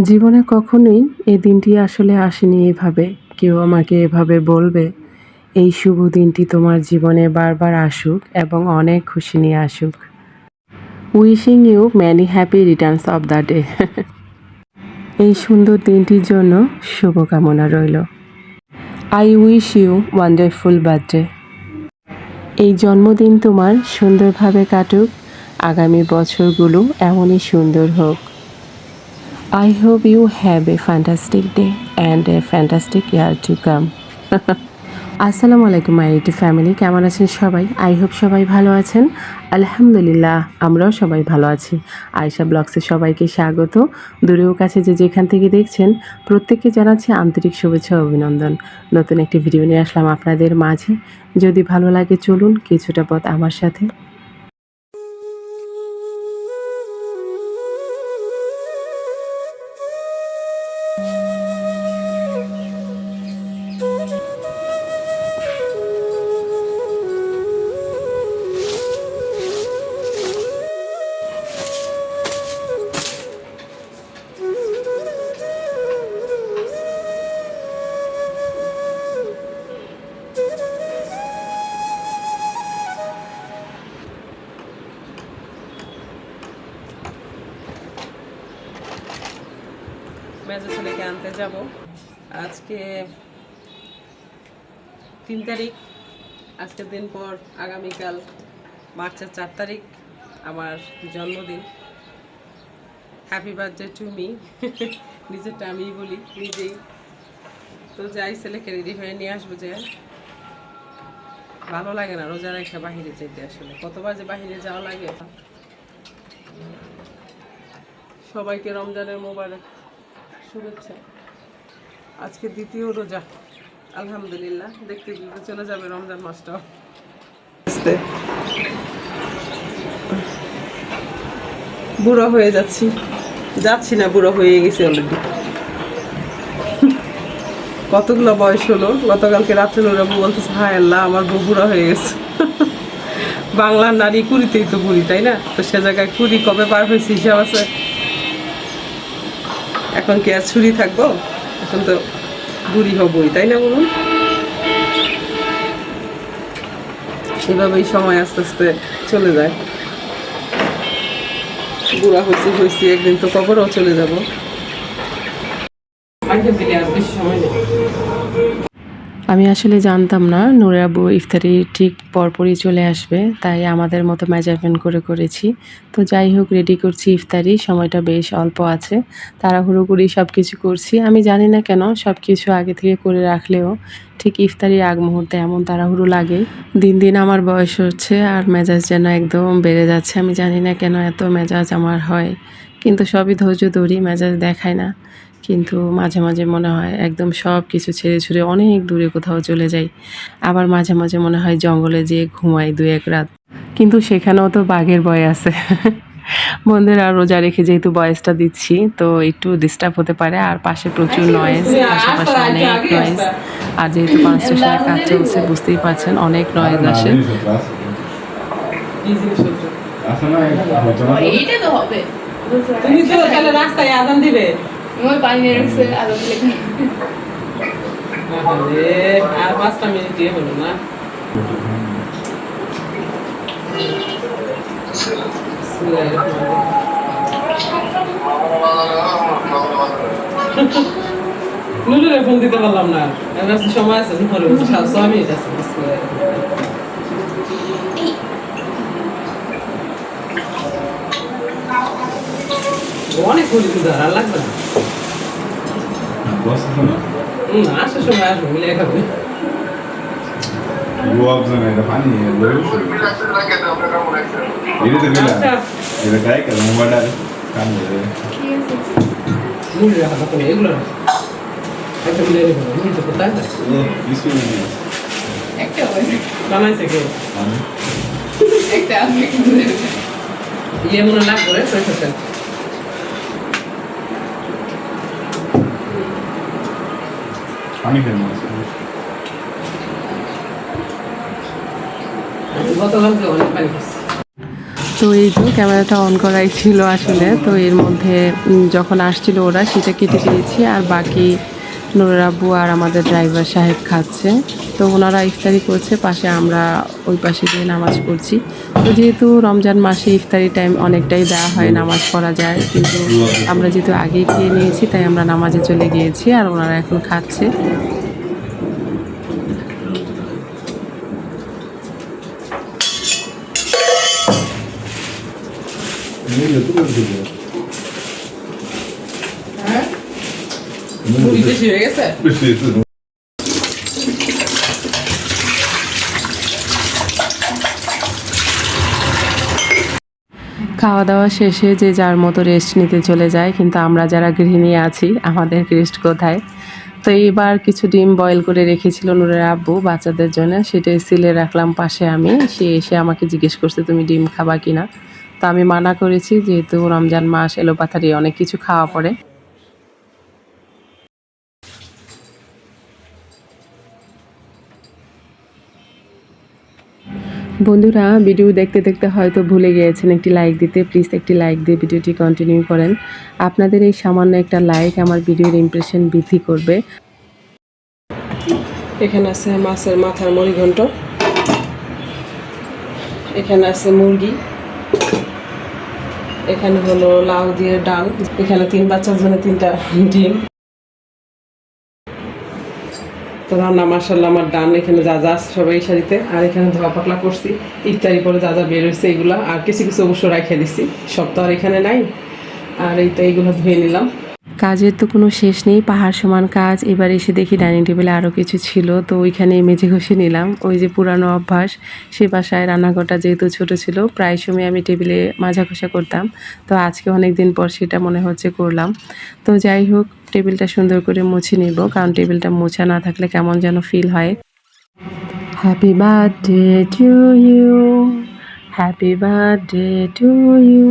জীবনে কখনোই এই দিনটি আসলে আসেনি এভাবে। কেউ আমাকে এভাবে বলবে, এই শুভ দিনটি তোমার জীবনে বারবার আসুক এবং অনেক খুশি নিয়ে আসুক। Wishing you many happy returns of the day. এই সুন্দর দিনটির জন্য শুভকামনা রইল। I wish you wonderful birthday. এই জন্মদিন তোমার সুন্দরভাবে কাটুক, আগামী বছরগুলো এমনই সুন্দর হোক। I hope you have a fantastic day and a fantastic year to come. আসসালামু আলাইকুম মাই ইউটিউব ফ্যামিলি, কেমন আছেন সবাই? আই হোপ সবাই ভালো আছেন। আলহামদুলিল্লাহ আমরাও সবাই ভালো আছি। আয়েশা ব্লগসে সবাইকে স্বাগত। দূরেও কাছে যে যেখান থেকে দেখছেন প্রত্যেককে জানাচ্ছি আন্তরিক শুভেচ্ছা ও অভিনন্দন। নতুন একটি ভিডিও নিয়ে আসলাম আপনাদের মাঝে। যদি ভালো লাগে চলুন কিছুটা পথ আমার সাথে। মেজো ছেলেকে আনতে যাব। আজকে 3 তারিখ, আজকের দিন পর আগামীকাল মার্চের 4 তারিখ আমার জন্মদিন। Happy birthday to me. নিজেরটা আমিই বলি নিজেই। তো যাই, ছেলেকে রেডি হয়ে নিয়ে আসবো। যে ভালো লাগে না রোজা রেখে বাহিরে যেতে, আসলে কতবার যে বাহিরে যাওয়া লাগে। সবাইকে রমজানের মোবারক শুভেচ্ছা। আজকে দ্বিতীয় রোজা, আলহামদুলিল্লাহ। দেখতে দেখতে চলে যাবে রমজান মাসটাও। বুড়ো হয়ে যাচ্ছি না, বুড়ো হয়ে গেছি অলরেডি। কতগুলো বয়স হলো, গতকালকে রাত্রে ওরা বউ বলতেছে, হায় আল্লাহ আমার বউ বুড়া হয়ে গেছে। বাংলার নারী কুড়িতেই তো বুড়ি, তাই না? তো সে জায়গায় কুড়ি কবে পার হয়েছে হিসাব আছে। এখন কি আর ছুরি থাকবো? এখন তো বুড়ি হবই, তাই না বলুন? এভাবেই সময় আস্তে আস্তে চলে যায়। বুড়া হয়েছি, একদিন তো কবরও চলে যাব। আমি আসলে জানতাম না নূরের আব্বু ইফতারি ঠিক পরপরই চলে আসবে, তাই আমাদের মতো মেজারমেন্ট করেছি। তো যাই হোক, রেডি করছি ইফতারি, সময়টা বেশ অল্প আছে। তাড়াহুড়ো করে সব কিছু করছি। আমি জানি না কেন সব কিছু আগে থেকে করে রাখলেও ঠিক ইফতারির আগ মুহূর্তে এমন তাড়াহুড়ো লাগে। দিন দিন আমার বয়স হচ্ছে আর মেজাজ যেন একদম বেড়ে যাচ্ছে। আমি জানি না কেন এত মেজাজ আমার হয়, কিন্তু সবই ধৈর্য ধরি, মেজাজ দেখায় না। কিন্তু মাঝে মাঝে মনে হয় একদম সব কিছু ছেড়ে ছুড়ে অনেক দূরে কোথাও চলে যাই। আবার মাঝে মাঝে মনে হয় জঙ্গলে যেয়ে ঘুমাই 2-1 রাত, কিন্তু সেখানেও তো বাঘের ভয় আছে। বন্ধুরা রোজা রেখে যেহেতু বয়েসটা দিচ্ছি, তো একটু ডিস্টার্ব হতে পারে। আর পাশে প্রচুর নয়েজ, আশেপাশে অনেক নয়েজ। আর যেহেতু কনস্ট্রাকশনের কাজ চলছে বুঝতেই পারছেন, অনেক নয়েজ আসে। তুমি তো তাহলে রাস্তায় আজান দিবে। আর 5টা মিনিট দিয়ে হলো না। নুলুরে ফোন দিতে পারলাম না, সময় আছে দুপুরে 6 মিনিট আছে। অনেক হলি তো আর লাগবে না। আসার সময় আসবো, মিলে খাবে। এগুলো একটা মিলে নিতে কোথায় বানাইছে কে ইয়ে মনে লাগ করে পানি ফেলবো গতকালকে অনেক পানি খাইছি। তো এই তো ক্যামেরাটা অন করাই ছিল আসলে। তো এর মধ্যে যখন আসছিল ওরা সেটা কেটে দিয়েছি, আর বাকি নুরের আব্বু আর আমাদের ড্রাইভার সাহেব খাচ্ছে। তো ওনারা ইফতারি করছে, পাশে আমরা ওই পাশে গিয়ে নামাজ পড়ছি। তো যেহেতু রমজান মাসে ইফতারি টাইম অনেকটাই দেওয়া হয়, নামাজ পড়া যায়, কিন্তু আমরা যেহেতু আগেই খেয়ে নিয়েছি তাই আমরা নামাজে চলে গিয়েছি, আর ওনারা এখন খাচ্ছে। মুড়ি বেশি হয়ে গেছে। খাওয়া দাওয়া শেষে যে যার মতো রেস্ট নিতে চলে যায়, কিন্তু আমরা যারা গৃহিণী আছি আমাদের রেস্ট কোথায়। তো এইবার কিছু ডিম বয়েল করে রেখেছিল নুরের আব্বু বাচ্চাদের জন্য, সেটাই সিলে রাখলাম পাশে আমি। সে এসে আমাকে জিজ্ঞেস করছে তুমি ডিম খাবা কিনা। তো আমি মানা করেছি, যেহেতু রমজান মাস এলোপাথারি অনেক কিছু খাওয়া পড়ে। বন্ধুরা, ভিডিও দেখতে দেখতে হয়তো ভুলে গিয়েছেন একটি লাইক দিতে। প্লিজ একটি লাইক দিয়ে ভিডিওটি কন্টিনিউ করেন। আপনাদের এই সামান্য একটা লাইক আমার ভিডিওর ইমপ্রেশন বৃদ্ধি করবে। এখানে আছে মাছের মাথার মুড়িঘণ্ট, এখানে আছে মুরগি, এখানে হলো লাউ দিয়ে ডাল, এখানে 3 বাচ্চার জন্য 3টা ডিম। তো রান্না মাশাআল্লাহ আমার ডান, এখানে যা যা আছে সবাই সারিতে, আর এখানে ধোয়া পাকলা করছি ইফতারি করে যা যা বের হয়েছে এগুলা, আর কিছু কিছু অবশ্য রাখে দিছি, সব তো আর এখানে নাই। আর এই তো এইগুলো ধুয়ে নিলাম। কাজের তো কোনো শেষ নেই, পাহাড় সমান কাজ। এবার এসে দেখি ডাইনিং টেবিলে আরও কিছু ছিল, তো ওইখানে মেঝে ঘষে নিলাম। ওই যে পুরানো অভ্যাস, সে বাসায় রান্নাঘরটা যেহেতু ছোট ছিল, প্রায় সময় আমি টেবিলে মাজা ঘষা করতাম। তো আজকে অনেক দিন পর সেটা মনে হচ্ছে করলাম। তো যাই হোক, টেবিলটা সুন্দর করে মুছে নিব, কারণ টেবিলটা মোছা না থাকলে কেমন যেন ফিল হয়। Happy birthday to you, happy birthday to you,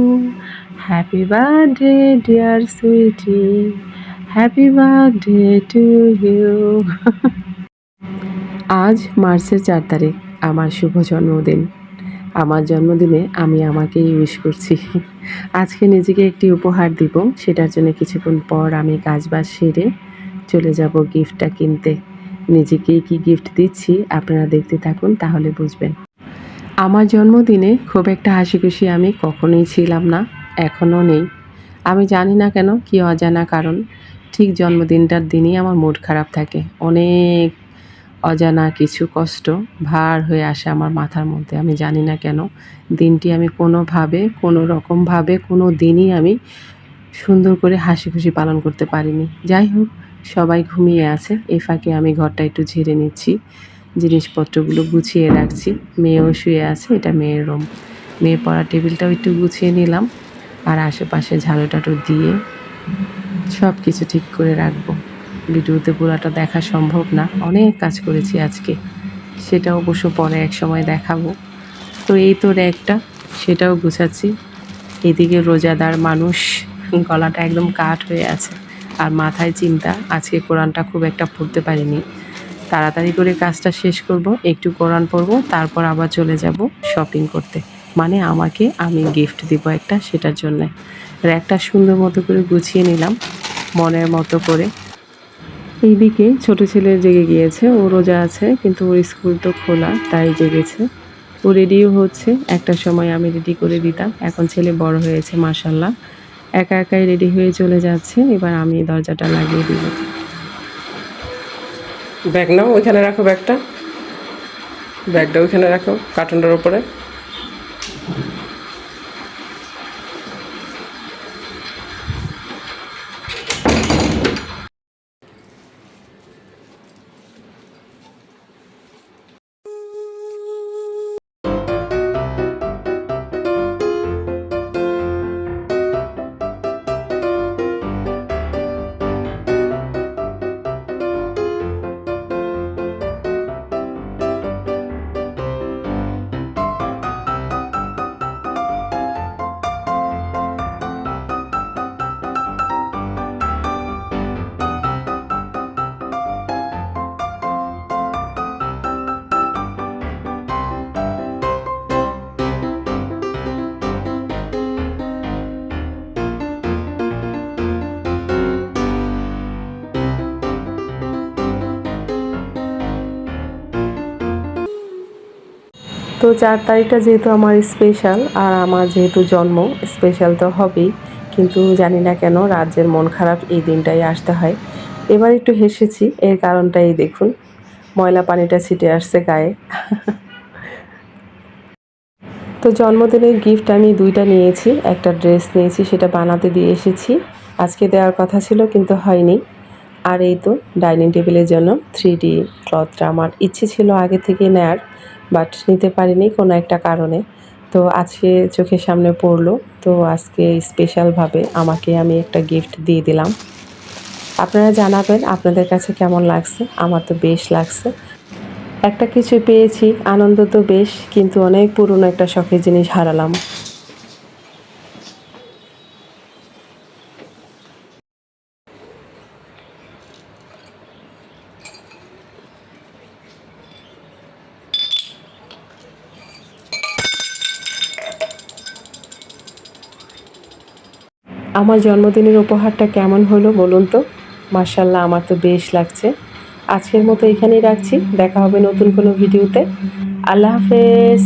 happy birthday dear sweetie, happy birthday to you. আজ মার্চের 4 তারিখ, আমার শুভ জন্মদিন। আমার জন্মদিনে আমি আমাকেই উইশ করছি। আজকে নিজেকে একটি উপহার দিব, সেটার জন্য কিছুক্ষণ পর আমি কাজবাজ সেরে চলে যাব গিফটটা কিনতে। নিজেকেই কি গিফট দিচ্ছি আপনারা দেখতে থাকুন, তাহলে বুঝবেন। আমার জন্মদিনে খুব একটা হাসি খুশি আমি কখনোই ছিলাম না, এখনও নেই। আমি জানি না কেন, কি অজানা কারণ, ঠিক জন্মদিনটার দিনই আমার মুড খারাপ থাকে। অনেক অজানা কিছু কষ্ট ভার হয়ে আসে আমার মাথার মধ্যে, আমি জানি না কেন। দিনটি আমি কোনোভাবে, কোনো রকমভাবে, কোনো দিনই আমি সুন্দর করে হাসি খুশি পালন করতে পারিনি। যাই হোক, সবাই ঘুমিয়ে আছে, এই ফাঁকে আমি ঘরটা একটু ঝেড়ে নিচ্ছি, জিনিসপত্রগুলো গুছিয়ে রাখছি। মেয়েও শুয়ে আছে, এটা মেয়ের রুম। মেয়ে পড়ার টেবিলটাও একটু গুছিয়ে নিলাম, আর আশেপাশে ঝাড়ু টাড়ু দিয়ে সব কিছু ঠিক করে রাখবো। ভিডিওতে পুরাটা দেখা সম্ভব না, অনেক কাজ করেছি আজকে, সেটা অবশ্য পরে এক সময় দেখাবো। তো এই তো র্যাকটা, সেটাও গুছাচ্ছি। এদিকে রোজাদার মানুষ, গলাটা একদম কাঠ হয়ে আছে, আর মাথায় চিন্তা, আজকে কোরআনটা খুব একটা পড়তে পারিনি। তাড়াতাড়ি করে কাজটা শেষ করব, একটু কোরআন পড়ব, তারপর আবার চলে যাব শপিং করতে। মানে আমাকে আমি গিফট দিব একটা, সেটার জন্যে র্যাকটা সুন্দর মতো করে গুছিয়ে নিলাম মনের মতো করে। এইদিকে ছোট ছেলে জেগে গিয়েছে, ও রোজা আছে, কিন্তু ওর স্কুল তো খোলা, তাই জেগেছে। ও রেডিও হচ্ছে, একটা সময় আমি রেডি করে দিতাম, এখন ছেলে বড় হয়েছে মাশাল্লাহ, একা একাই রেডি হয়ে চলে যাচ্ছে। এবার আমি দরজাটা লাগিয়ে দিব। ব্যাগ নাও, ওইখানে রাখো ব্যাগটা, ব্যাগটা ওইখানে রাখো কার্টুনটার উপরে। তো 4 তারিখটা যেহেতু আমার স্পেশাল আর আমার যেহেতু জন্ম, স্পেশাল তো হবেই। কিন্তু জানি না কেন রাজ্যের মন খারাপ এই দিনটাই আসতে হয়। এবার একটু হেসেছি, এর কারণটা এই দেখুন। ময়লা পানিটা ছিটে আসছে গায়ে। তো জন্মদিনের গিফট আমি 2টা নিয়েছি। একটা ড্রেস নিয়েছি, সেটা বানাতে দিয়ে এসেছি। আজকে দেওয়ার কথা ছিল কিন্তু হয়নি। আর এই তো ডাইনিং টেবিলের জন্য 3D ক্লথটা আমার ইচ্ছে ছিল আগে থেকে নেয়ার, বাট নিতে পারিনি কোনো একটা কারণে। তো আজকে চোখের সামনে পড়লো, তো আজকে স্পেশালভাবে আমাকে আমি একটা গিফট দিয়ে দিলাম। আপনারা জানাবেন আপনাদের কাছে কেমন লাগছে? আমার তো বেশ লাগছে। একটা কিছু পেয়েছি, আনন্দ তো বেশ, কিন্তু অনেক পুরনো একটা শখের জিনিস হারালাম। আমার জন্মদিনের উপহারটা কেমন হলো বলুন তো? মাশাআল্লাহ, আমার তো বেশ লাগছে। আজকের মতো এখানেই রাখছি। দেখা হবে নতুন কোনো ভিডিওতে। আল্লাহ হাফেজ।